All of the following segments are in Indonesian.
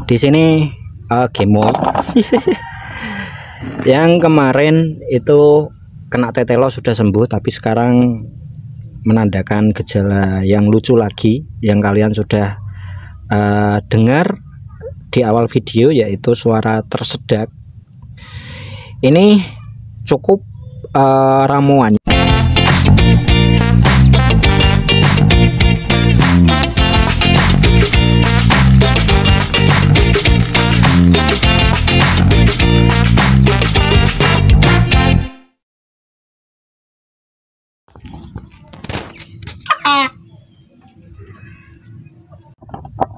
Di sini Gemoy yang kemarin itu kena tetelo sudah sembuh, tapi sekarang menandakan gejala yang lucu lagi yang kalian sudah dengar di awal video, yaitu suara tersedak. Ini cukup ramuannya.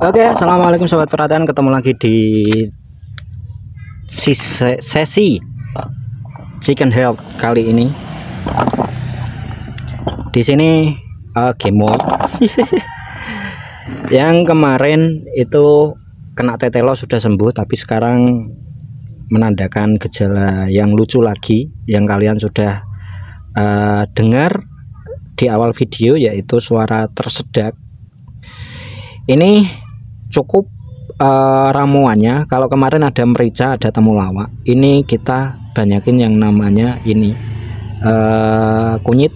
Oke, assalamualaikum sobat perhatian, ketemu lagi di sesi Chicken Health kali ini. Di sini Gemoy yang kemarin itu kena tetelo sudah sembuh, tapi sekarang menandakan gejala yang lucu lagi yang kalian sudah dengar di awal video, yaitu suara tersedak. Ini cukup ramuannya. Kalau kemarin ada merica, ada temulawak, ini kita banyakin yang namanya ini kunyit,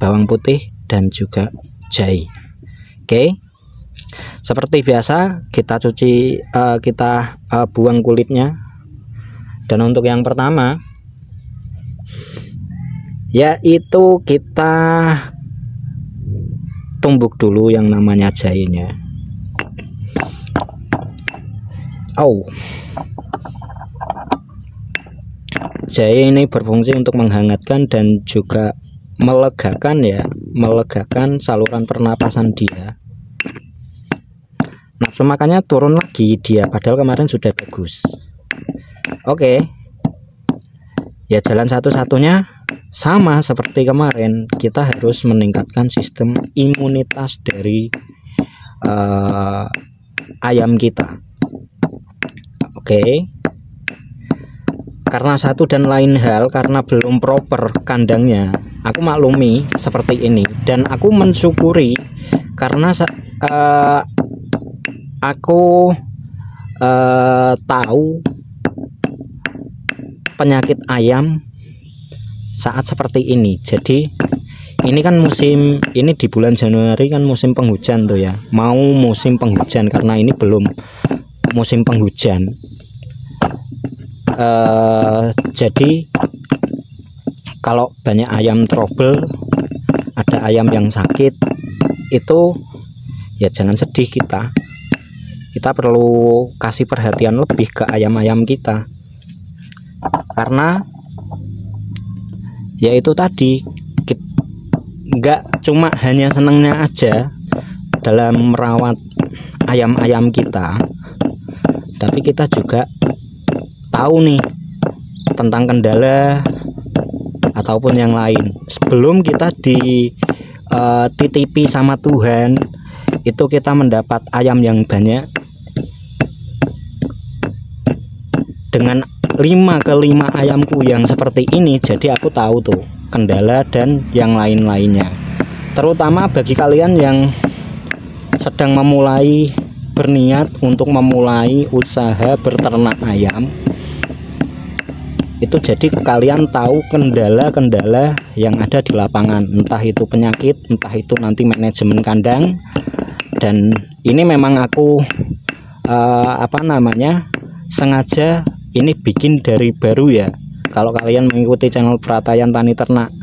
bawang putih, dan juga jahe. Oke, seperti biasa kita cuci, kita buang kulitnya. Dan untuk yang pertama yaitu kita tumbuk dulu yang namanya jahenya. Jahe ini berfungsi untuk menghangatkan dan juga melegakan, melegakan saluran pernapasan dia. Nafsu makannya turun lagi dia, padahal kemarin sudah bagus. Oke, ya jalan satu-satunya sama seperti kemarin, kita harus meningkatkan sistem imunitas dari ayam kita. Oke, karena satu dan lain hal, karena belum proper kandangnya, aku maklumi seperti ini, dan aku mensyukuri karena aku tahu penyakit ayam saat seperti ini. Jadi ini kan musim, ini di bulan Januari kan musim penghujan tuh ya, mau musim penghujan, karena ini belum musim penghujan. Jadi kalau banyak ayam trouble, ada ayam yang sakit, itu ya jangan sedih, kita perlu kasih perhatian lebih ke ayam-ayam kita, karena yaitu tadi, nggak cuma hanya senengnya aja dalam merawat ayam-ayam kita, tapi kita juga tahu nih tentang kendala ataupun yang lain. Sebelum kita dititipi sama Tuhan, itu kita mendapat ayam yang banyak dengan 5 ayamku yang seperti ini. Jadi aku tahu tuh kendala dan yang lain-lainnya, terutama bagi kalian yang sedang berniat untuk memulai usaha berternak ayam. Itu jadi kalian tahu kendala-kendala yang ada di lapangan, entah itu penyakit, entah itu nanti manajemen kandang. Dan ini memang aku sengaja ini bikin dari baru ya. Kalau kalian mengikuti channel Pratayan Tani Ternak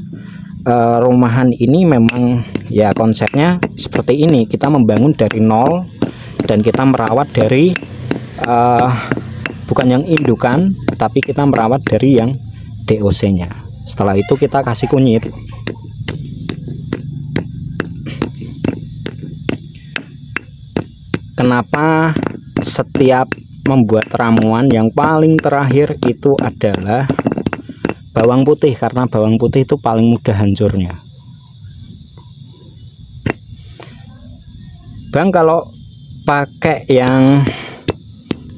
Rumahan, ini memang ya konsepnya seperti ini. Kita membangun dari nol dan kita merawat dari bukan yang indukan, tapi kita merawat dari yang DOC nya. Setelah itu kita kasih kunyit. Kenapa setiap membuat ramuan yang paling terakhir itu adalah bawang putih? Karena bawang putih itu paling mudah hancurnya. Bang, kalau pakai yang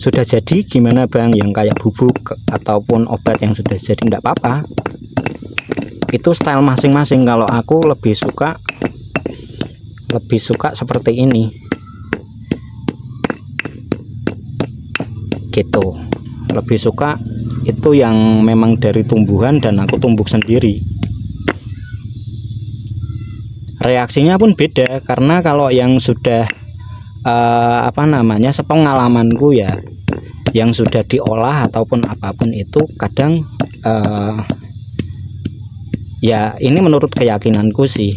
sudah jadi gimana Bang? Yang kayak bubuk ataupun obat yang sudah jadi, enggak apa-apa, itu style masing-masing. Kalau aku lebih suka seperti ini. gitu. Lebih suka itu yang memang dari tumbuhan dan aku tumbuk sendiri. Reaksinya pun beda, karena kalau yang sudah sepengalamanku ya, yang sudah diolah ataupun apapun itu kadang ya ini menurut keyakinanku sih,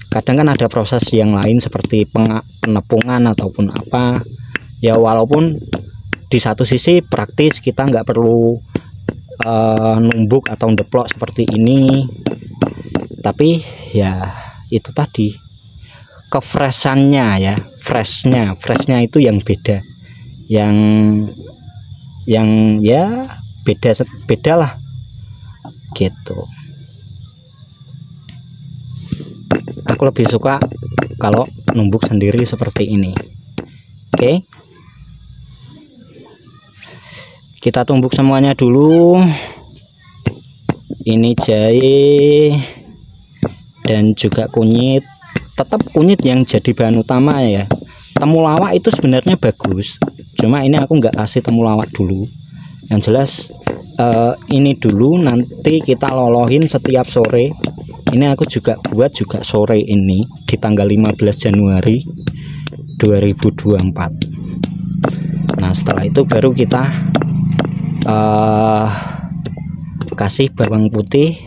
kadang kan ada proses yang lain seperti penepungan ataupun apa ya, walaupun di satu sisi praktis, kita nggak perlu numbuk atau ndeplok seperti ini, tapi ya itu tadi kefreshannya ya, freshnya itu yang beda, yang ya beda lah gitu. Aku lebih suka kalau numbuk sendiri seperti ini. Oke, kita tumbuk semuanya dulu. Ini jahe dan juga kunyit, tetap kunyit yang jadi bahan utama ya. Temulawak itu sebenarnya bagus, cuma ini aku nggak kasih temulawak dulu. Yang jelas ini dulu, nanti kita lolohin setiap sore. Ini aku juga buat juga sore ini di tanggal 15 Januari 2024. Nah setelah itu baru kita kasih bawang putih,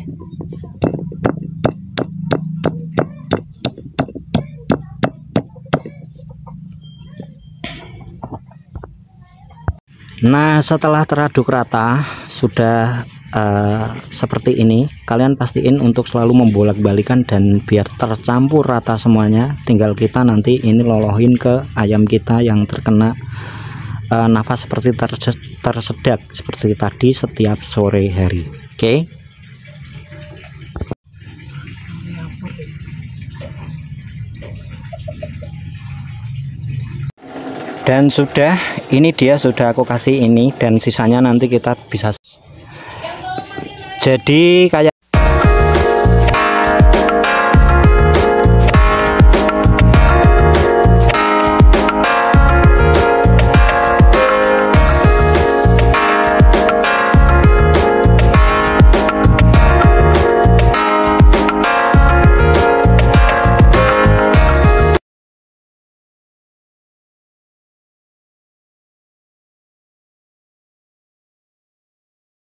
nah setelah teraduk rata sudah seperti ini, kalian pastiin untuk selalu membolak-balikan dan biar tercampur rata semuanya. Tinggal kita nanti ini lolohin ke ayam kita yang terkena nafas seperti tersedak seperti tadi setiap sore hari. Oke. Dan sudah, ini dia sudah aku kasih ini, dan sisanya nanti kita bisa. Jadi kayak